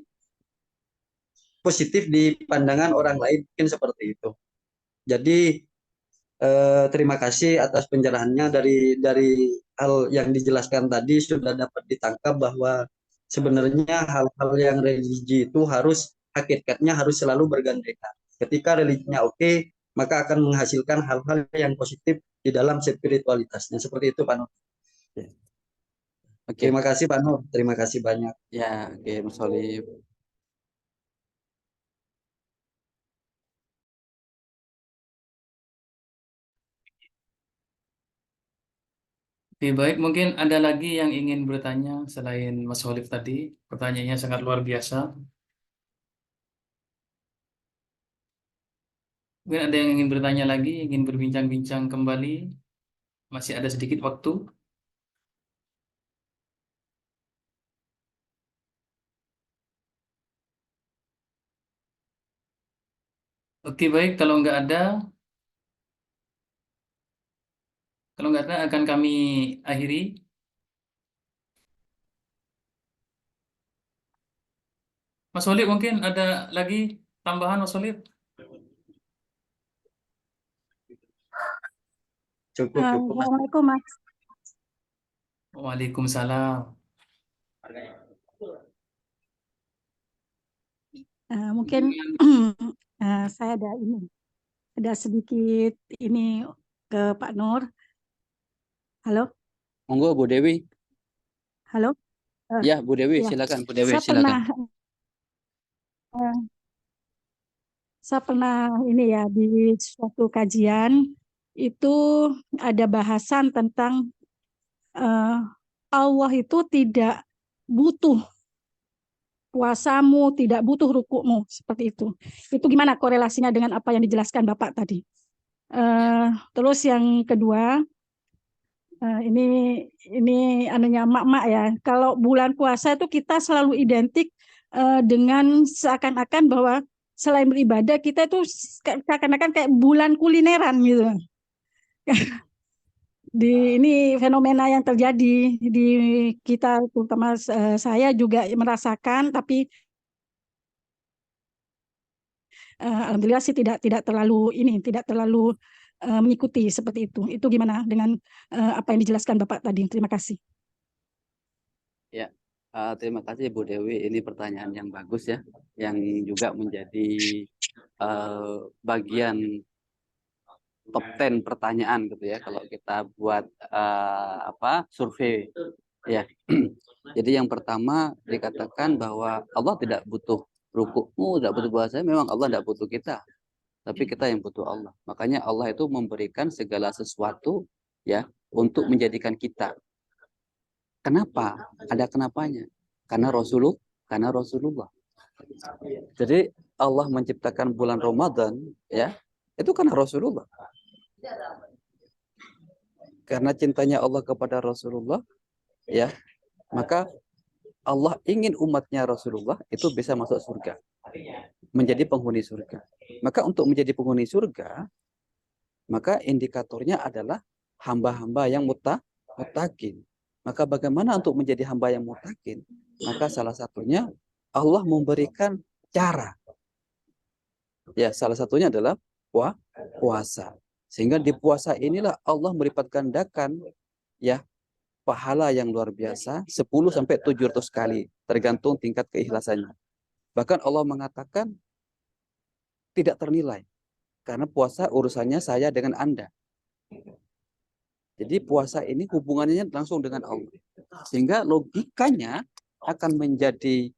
positif di pandangan orang lain, mungkin seperti itu. Jadi terima kasih atas pencerahannya dari hal yang dijelaskan tadi sudah dapat ditangkap bahwa sebenarnya hal-hal yang religi itu hakikatnya harus selalu bergandengan. Ketika religinya oke, maka akan menghasilkan hal-hal yang positif di dalam spiritualitasnya. Seperti itu, Pak Nur. Oke. Terima kasih, Pak Nur. Terima kasih banyak. Ya, oke, Mas Solib. Oke, baik. Mungkin ada lagi yang ingin bertanya selain Mas Holif tadi. Pertanyaannya sangat luar biasa. Mungkin ada yang ingin bertanya lagi, ingin berbincang-bincang kembali. Masih ada sedikit waktu. Oke, baik. Kalau nggak ada akan kami akhiri. Mas Holif mungkin ada lagi tambahan, Mas Holif? Cukup. Assalamualaikum, Mas. Waalaikumsalam. Mungkin saya ada sedikit ini ke Pak Nur. Halo, Monggo Bu Dewi. halo. Ya, Bu Dewi, Ya. silakan Bu Dewi, Saya silakan. pernah ini ya di suatu kajian itu ada bahasan tentang Allah itu tidak butuh puasamu, tidak butuh rukukmu, seperti itu. Itu gimana korelasinya dengan apa yang dijelaskan Bapak tadi? Terus yang kedua, ini anunya mak-mak ya. Kalau bulan puasa itu kita selalu identik dengan seakan-akan bahwa selain beribadah kita itu seakan-akan kayak bulan kulineran gitu. Ini fenomena yang terjadi di kita, terutama saya juga merasakan, tapi alhamdulillah sih tidak terlalu mengikuti seperti itu. Itu gimana dengan apa yang dijelaskan Bapak tadi? Terima kasih. Ya, Terima kasih Bu Dewi. Ini pertanyaan yang bagus ya, yang juga menjadi bagian top 10 pertanyaan gitu ya kalau kita buat survei ya. Jadi yang pertama dikatakan bahwa Allah tidak butuh rukukmu, tidak butuh puasa. Memang Allah tidak butuh kita, tapi kita yang butuh Allah. Makanya Allah itu memberikan segala sesuatu ya untuk menjadikan kita. Kenapa? Ada kenapanya. Karena Rasulullah. Jadi Allah menciptakan bulan Ramadan ya, itu karena Rasulullah. Karena cintanya Allah kepada Rasulullah ya, maka Allah ingin umatnya Rasulullah itu bisa masuk surga, menjadi penghuni surga. Maka untuk menjadi penghuni surga, maka indikatornya adalah hamba-hamba yang mutakin. Maka bagaimana untuk menjadi hamba yang mutakin? Maka salah satunya Allah memberikan cara. Ya, salah satunya adalah puasa. Sehingga di puasa inilah Allah melipat gandakan ya pahala yang luar biasa 10 sampai 700 kali tergantung tingkat keikhlasannya. Bahkan Allah mengatakan tidak ternilai karena puasa urusannya saya dengan Anda. Jadi puasa ini hubungannya langsung dengan Allah. Sehingga logikanya akan menjadi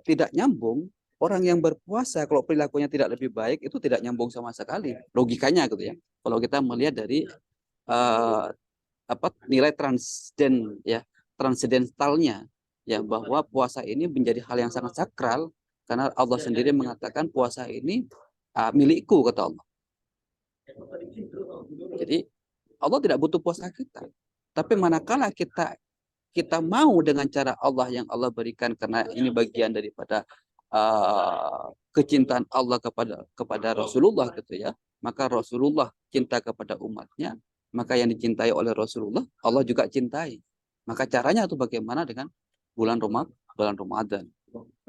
tidak nyambung. Orang yang berpuasa kalau perilakunya tidak lebih baik itu tidak nyambung sama sekali. Logikanya gitu ya. Kalau kita melihat dari nilai transendentalnya ya, bahwa puasa ini menjadi hal yang sangat sakral karena Allah sendiri mengatakan puasa ini milikku kata Allah. Jadi Allah tidak butuh puasa kita. Tapi manakala kita mau dengan cara Allah yang Allah berikan, karena ini bagian daripada kecintaan Allah kepada Rasulullah gitu ya. Maka Rasulullah cinta kepada umatnya, maka yang dicintai oleh Rasulullah Allah juga cintai. Maka caranya itu bagaimana dengan bulan Ramadan.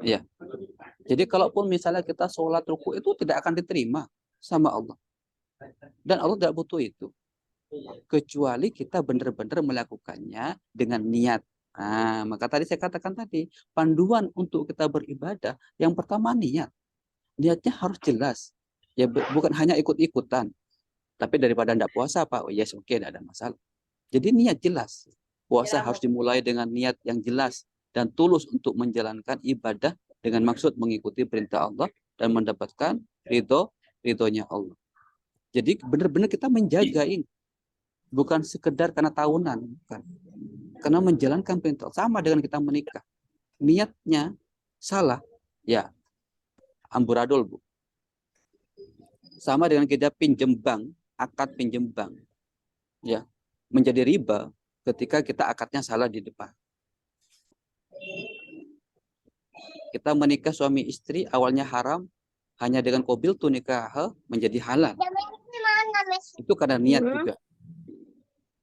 Ya. Jadi kalaupun misalnya kita sholat ruku itu tidak akan diterima sama Allah. Dan Allah tidak butuh itu. Kecuali kita benar-benar melakukannya dengan niat. Nah, maka tadi saya katakan tadi, panduan untuk kita beribadah, yang pertama niat. Niatnya harus jelas. Ya bukan hanya ikut-ikutan. Tapi daripada tidak puasa, Pak, yes, oke, tidak ada masalah. Jadi niat jelas. Puasa harus dimulai dengan niat yang jelas dan tulus untuk menjalankan ibadah dengan maksud mengikuti perintah Allah dan mendapatkan ridhonya Allah. Jadi benar-benar kita menjaga ini. Bukan sekedar karena tahunan, bukan. Karena menjalankan perintah sama dengan kita menikah. Niatnya salah, ya amburadul, Bu. Sama dengan kita pinjam bank, akad pinjam bank. Ya, menjadi riba ketika kita akadnya salah di depan. Kita menikah suami istri awalnya haram, hanya dengan qabil tu nikah menjadi halal. Itu karena niat juga.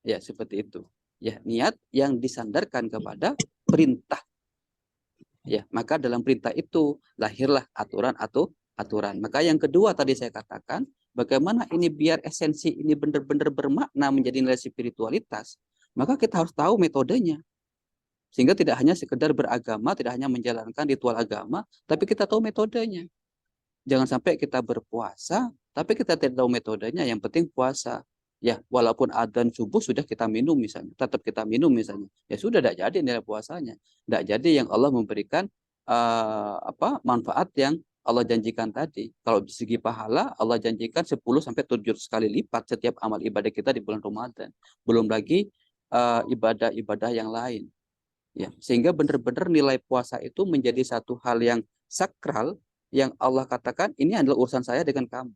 Ya, seperti itu. Ya, niat yang disandarkan kepada perintah. Ya, maka dalam perintah itu lahirlah aturan. Maka yang kedua tadi saya katakan, bagaimana ini biar esensi ini benar-benar bermakna menjadi nilai spiritualitas, maka kita harus tahu metodenya. Sehingga tidak hanya sekedar beragama, tidak hanya menjalankan ritual agama, tapi kita tahu metodenya. Jangan sampai kita berpuasa, tapi kita tidak tahu metodenya, yang penting puasa. Ya, walaupun adzan subuh sudah kita minum misalnya, tetap kita minum misalnya. Ya sudah, tidak jadi nilai puasanya. Tidak jadi yang Allah memberikan manfaat yang Allah janjikan tadi. Kalau di segi pahala, Allah janjikan 10 sampai 700 kali lipat setiap amal ibadah kita di bulan Ramadan. Belum lagi ibadah-ibadah yang lain. Ya, sehingga benar-benar nilai puasa itu menjadi satu hal yang sakral yang Allah katakan ini adalah urusan saya dengan kamu.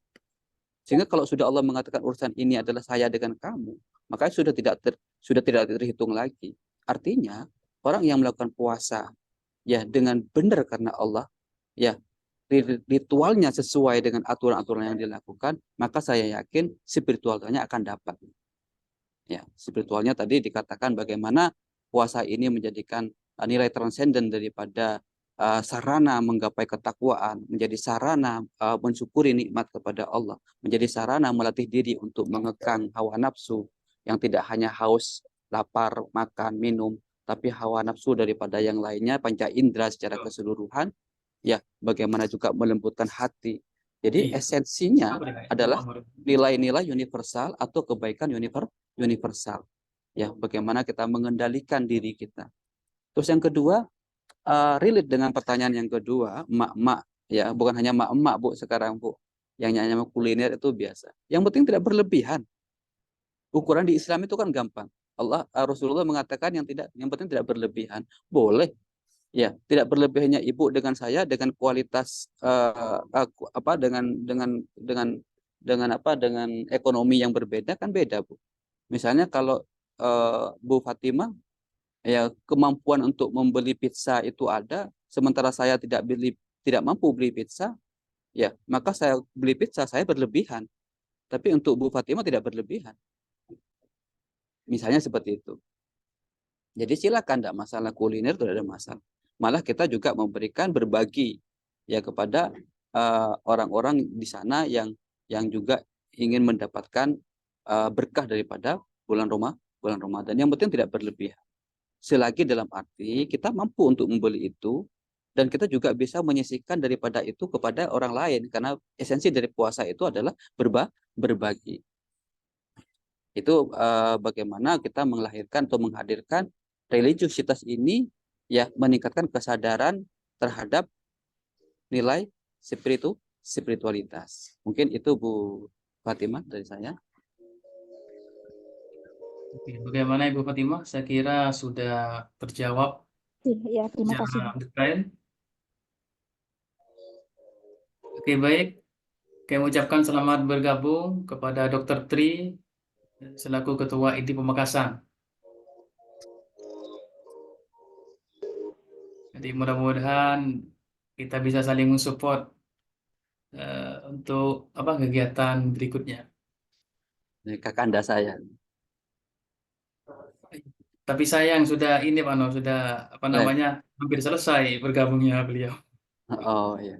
Sehingga kalau sudah Allah mengatakan urusan ini adalah saya dengan kamu, maka sudah tidak terhitung lagi. Artinya orang yang melakukan puasa ya dengan benar karena Allah, ya ritualnya sesuai dengan aturan-aturan yang dilakukan, maka saya yakin spiritualnya akan dapat. Ya, spiritualnya tadi dikatakan bagaimana puasa ini menjadikan nilai transenden daripada sarana menggapai ketakwaan, menjadi sarana mensyukuri nikmat kepada Allah, menjadi sarana melatih diri untuk mengekang hawa nafsu yang tidak hanya haus, lapar, makan, minum, tapi hawa nafsu daripada yang lainnya, panca indera secara keseluruhan, ya bagaimana juga melembutkan hati. Jadi Iya. esensinya Apa deh, Kak? adalah Amor. nilai-nilai universal atau kebaikan universal. Ya, bagaimana kita mengendalikan diri kita. Terus yang kedua, relate dengan pertanyaan yang kedua, emak-emak, ya bukan hanya emak-emak Bu sekarang Bu, yang nyanyi kuliner itu biasa. Yang penting tidak berlebihan. Ukuran di Islam itu kan gampang. Rasulullah mengatakan yang penting tidak berlebihan. Boleh, ya, tidak berlebihannya ibu dengan saya dengan kualitas dengan ekonomi yang berbeda kan beda Bu. Misalnya kalau Bu Fatimah ya kemampuan untuk membeli pizza itu ada, sementara saya tidak mampu beli pizza, ya maka saya beli pizza saya berlebihan. Tapi untuk Bu Fatimah tidak berlebihan. Misalnya seperti itu. Jadi silakan, tidak masalah, kuliner tidak ada masalah. Malah kita juga memberikan berbagi ya kepada orang-orang di sana yang juga ingin mendapatkan berkah daripada bulan Ramadan. Yang penting tidak berlebihan. Selagi dalam arti kita mampu untuk membeli itu dan kita juga bisa menyisihkan daripada itu kepada orang lain, karena esensi dari puasa itu adalah berbagi. Itu bagaimana kita melahirkan atau menghadirkan religiusitas ini, ya meningkatkan kesadaran terhadap nilai spiritualitas. Mungkin itu Bu Fatimah dari saya. Oke, bagaimana Ibu Fatimah? Saya kira sudah terjawab Ya, terima kasih. secara detail. Oke, baik. Kami ucapkan selamat bergabung kepada Dr. Tri selaku Ketua IDI Pamekasan. Jadi mudah-mudahan kita bisa saling mensupport untuk kegiatan berikutnya. Ini kakanda saya. Tapi sayang sudah ini Pak Nur, sudah hampir selesai bergabungnya beliau. Oh ya.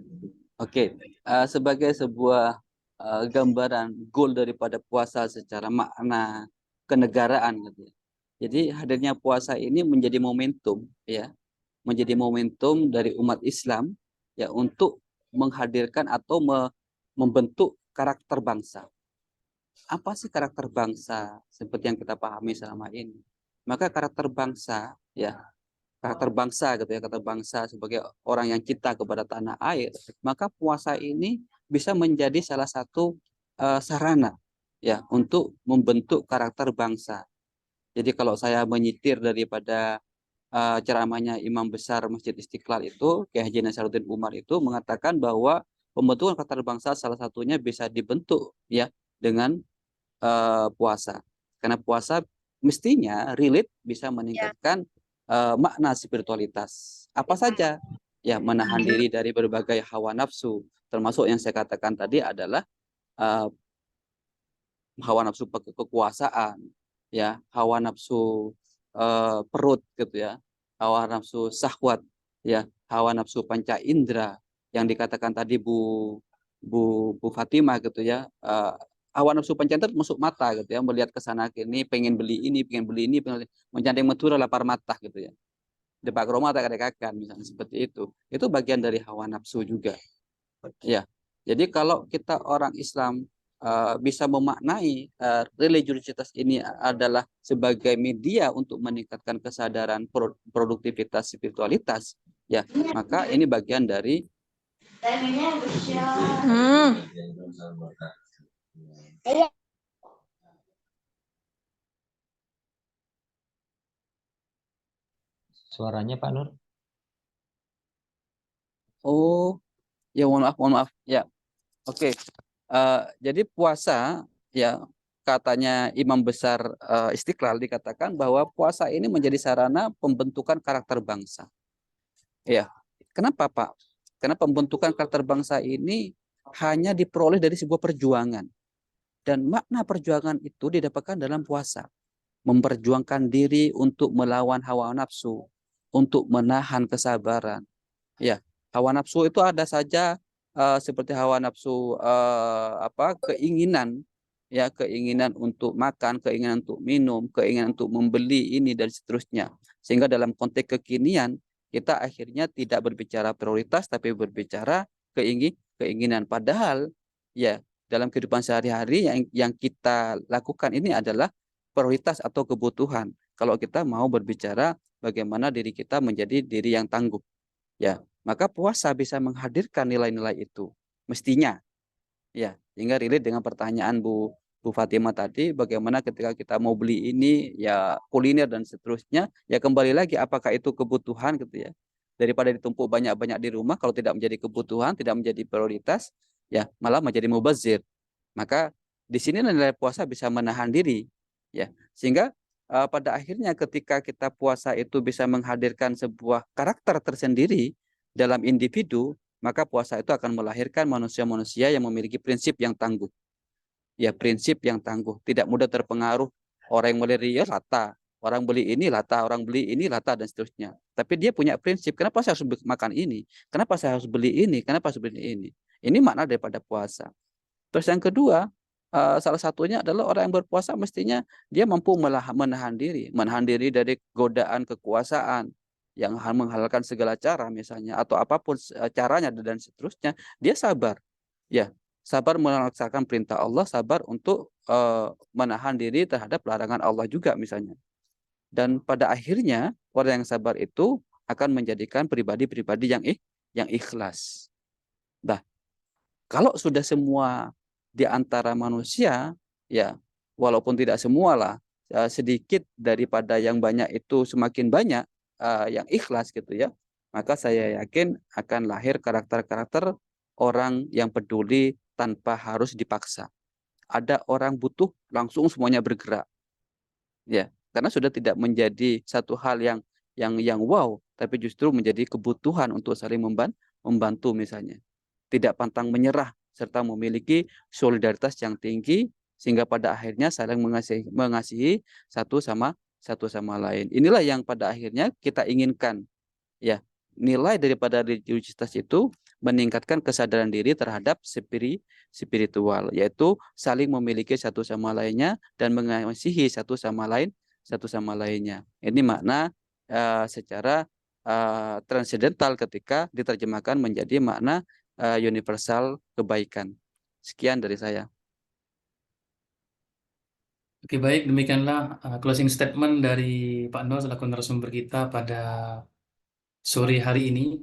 Oke. Sebagai sebuah gambaran goal daripada puasa secara makna kenegaraan gitu ya. Jadi hadirnya puasa ini menjadi momentum ya. Menjadi momentum dari umat Islam ya untuk menghadirkan atau membentuk karakter bangsa. Apa sih karakter bangsa seperti yang kita pahami selama ini? Maka karakter bangsa ya, karakter bangsa gitu ya, karakter bangsa sebagai orang yang cinta kepada tanah air, maka puasa ini bisa menjadi salah satu sarana ya untuk membentuk karakter bangsa. Jadi kalau saya menyitir daripada ceramahnya Imam Besar Masjid Istiqlal itu, Kiai Haji Nasaruddin Umar itu mengatakan bahwa pembentukan karakter bangsa salah satunya bisa dibentuk ya dengan puasa. Karena puasa mestinya relate bisa meningkatkan makna spiritualitas. Apa saja? Ya, menahan diri dari berbagai hawa nafsu. Termasuk yang saya katakan tadi adalah hawa nafsu kekuasaan, ya, hawa nafsu perut gitu ya, hawa nafsu syahwat, ya, hawa nafsu panca indera yang dikatakan tadi Bu Fatimah gitu ya. Hawa nafsu panca indera masuk mata gitu ya, melihat ke sana kini, pengen beli ini, mencandeng Madura lapar mata gitu ya. Depak Roma tak ada misalnya seperti itu. Itu bagian dari hawa nafsu juga. Ya. Jadi kalau kita orang Islam bisa memaknai religiusitas ini adalah sebagai media untuk meningkatkan kesadaran produktivitas spiritualitas, ya, maka ini bagian dari Suaranya Pak Nur. Oh, ya mohon maaf. Ya, oke. Jadi puasa, ya katanya Imam Besar Istiqlal dikatakan bahwa puasa ini menjadi sarana pembentukan karakter bangsa. Ya, kenapa Pak? Karena pembentukan karakter bangsa ini hanya diperoleh dari sebuah perjuangan. Dan makna perjuangan itu didapatkan dalam puasa. Memperjuangkan diri untuk melawan hawa nafsu, untuk menahan kesabaran. Ya, hawa nafsu itu ada saja seperti hawa nafsu keinginan, ya, keinginan untuk makan, keinginan untuk minum, keinginan untuk membeli ini dan seterusnya. Sehingga dalam konteks kekinian kita akhirnya tidak berbicara prioritas tapi berbicara keinginan. Padahal ya dalam kehidupan sehari-hari yang kita lakukan ini adalah prioritas atau kebutuhan. Kalau kita mau berbicara bagaimana diri kita menjadi diri yang tangguh, ya, maka puasa bisa menghadirkan nilai-nilai itu mestinya. Ya, sehingga relate dengan pertanyaan Bu Fatimah tadi, bagaimana ketika kita mau beli ini, ya kuliner dan seterusnya, ya kembali lagi apakah itu kebutuhan gitu ya. Daripada ditumpuk banyak-banyak di rumah, kalau tidak menjadi kebutuhan, tidak menjadi prioritas, ya malah menjadi mubazir. Maka di sini nilai puasa bisa menahan diri, ya. Sehingga pada akhirnya ketika kita puasa itu bisa menghadirkan sebuah karakter tersendiri dalam individu, maka puasa itu akan melahirkan manusia-manusia yang memiliki prinsip yang tangguh. Ya, prinsip yang tangguh, tidak mudah terpengaruh. Orang yang beli lata, orang beli ini lata, orang beli ini lata dan seterusnya. Tapi dia punya prinsip, kenapa saya harus makan ini? Kenapa saya harus beli ini? Kenapa harus beli ini? Ini makna daripada puasa. Terus yang kedua, salah satunya adalah orang yang berpuasa mestinya dia mampu menahan diri dari godaan kekuasaan yang menghalalkan segala cara misalnya atau apapun caranya dan seterusnya, dia sabar. Ya, sabar melaksanakan perintah Allah, sabar untuk menahan diri terhadap larangan Allah juga misalnya. Dan pada akhirnya orang yang sabar itu akan menjadikan pribadi-pribadi yang ikhlas. Nah, kalau sudah semua di antara manusia, ya walaupun tidak semua lah, sedikit daripada yang banyak itu semakin banyak yang ikhlas gitu ya, maka saya yakin akan lahir karakter-karakter orang yang peduli tanpa harus dipaksa. Ada orang butuh langsung semuanya bergerak, ya karena sudah tidak menjadi satu hal yang wow, tapi justru menjadi kebutuhan untuk saling membantu misalnya, tidak pantang menyerah serta memiliki solidaritas yang tinggi sehingga pada akhirnya saling mengasihi satu sama lain. Inilah yang pada akhirnya kita inginkan. Ya, nilai daripada religiusitas itu meningkatkan kesadaran diri terhadap spiritual, yaitu saling memiliki satu sama lainnya dan mengasihi satu sama lainnya. Ini makna secara transendental ketika diterjemahkan menjadi makna universal kebaikan. Sekian dari saya. Oke, baik. Demikianlah closing statement dari Pak Nur selaku narasumber kita pada sore hari ini.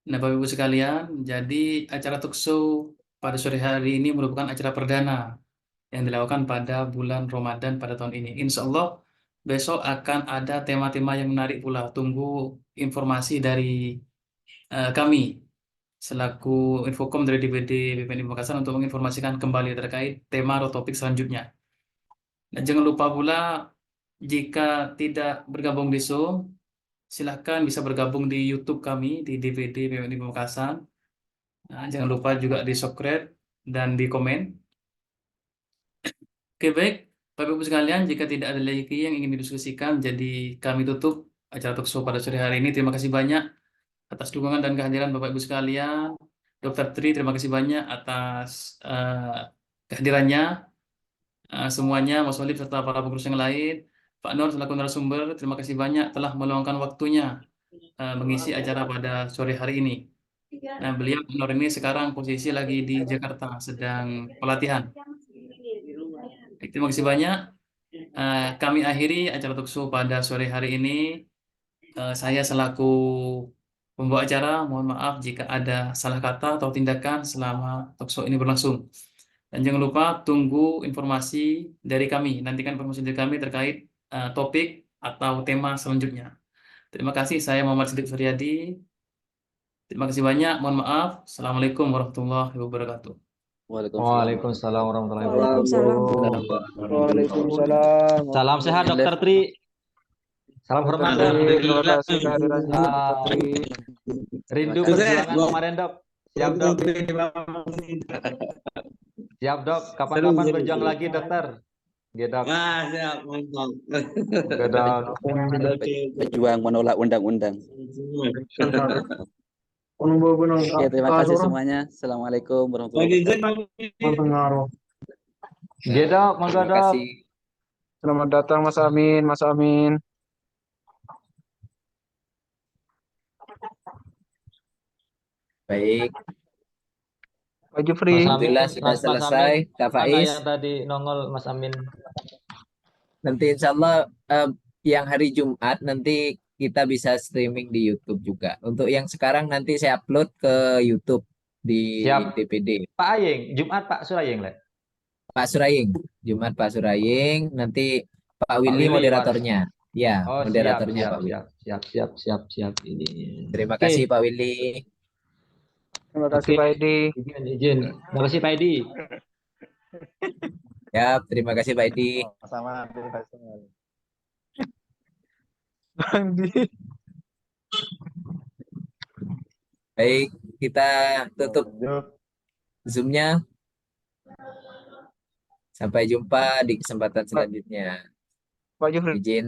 Nah, Bapak Ibu sekalian, jadi acara talkshow pada sore hari ini merupakan acara perdana yang dilakukan pada bulan Ramadan pada tahun ini. Insya Allah besok akan ada tema-tema yang menarik pula. Tunggu informasi dari kami selaku Infokom dari DPD BPNI Pamekasan untuk menginformasikan kembali terkait tema atau topik selanjutnya. Dan jangan lupa pula jika tidak bergabung di Zoom, silahkan bisa bergabung di YouTube kami di DPD BPNI Pamekasan. Nah, jangan lupa juga di subscribe dan di komen. Oke, baik. Bapak Ibu sekalian, jika tidak ada lagi yang ingin didiskusikan, jadi kami tutup acara talkshow pada sore hari ini. Terima kasih banyak atas dukungan dan kehadiran Bapak Ibu sekalian. Dr. Tri, terima kasih banyak atas kehadirannya. Semuanya, Mas Walid serta para pengurus yang lain. Pak Nur selaku narasumber, terima kasih banyak telah meluangkan waktunya mengisi acara pada sore hari ini. Nah, beliau Pak Nur ini sekarang posisi lagi di Jakarta, sedang pelatihan. Terima kasih banyak. Kami akhiri acara talkshow pada sore hari ini. Saya selaku pembawa acara, mohon maaf jika ada salah kata atau tindakan selama talkshow ini berlangsung. Dan jangan lupa tunggu informasi dari kami. Nantikan informasi dari kami terkait topik atau tema selanjutnya. Terima kasih. Saya Muhammad Siddiq Suryadi. Terima kasih banyak. Mohon maaf. Assalamualaikum warahmatullahi wabarakatuh. Waalaikumsalam warahmatullahi Waalaikumsalam. wabarakatuh. Waalaikumsalam. Salam sehat Dokter Tri. Salam hormat Dok. Terima kasih kehadirannya Dr. Tri. Rindu perjuangan kemarin Dok. Siap Dok. Siap Dok. Kapan-kapan berjuang lagi Dokter. Iya Dok. Siap, mantap. Oke Dok. Berjuang menolak undang-undang. Oke, terima kasih semuanya. Assalamualaikum warahmatullahi wabarakatuh. Iya Dok, monggo Terima Dok. kasih. Selamat datang Mas Amin, Mas Amin. Baik, Pak Jufri. Mas Amin, alhamdulillah sudah Mas Amin, selesai. Kak mana Faiz, yang tadi nongol Mas Amin? nanti insya Allah yang hari Jumat nanti kita bisa streaming di YouTube juga. Untuk yang sekarang nanti saya upload ke YouTube di Siap. DPD. Pak Aying, Jumat Pak Surayeng, Le. Pak Suraying, Jumat Pak Suraying, nanti Pak Pak Willy Willy moderatornya. Ya, Oh, siap, moderatornya siap, Pak Willy. siap, siap, siap, siap. Ini. Terima Oke, kasih Pak Willy. Terima kasih oke. Pak Edi. Izin. Terima kasih Pak Edi. Ya, terima kasih Pak Edi. Sama. Andi. Baik, kita tutup Zoom-nya. Sampai jumpa di kesempatan selanjutnya. Pak Jufri. Izin.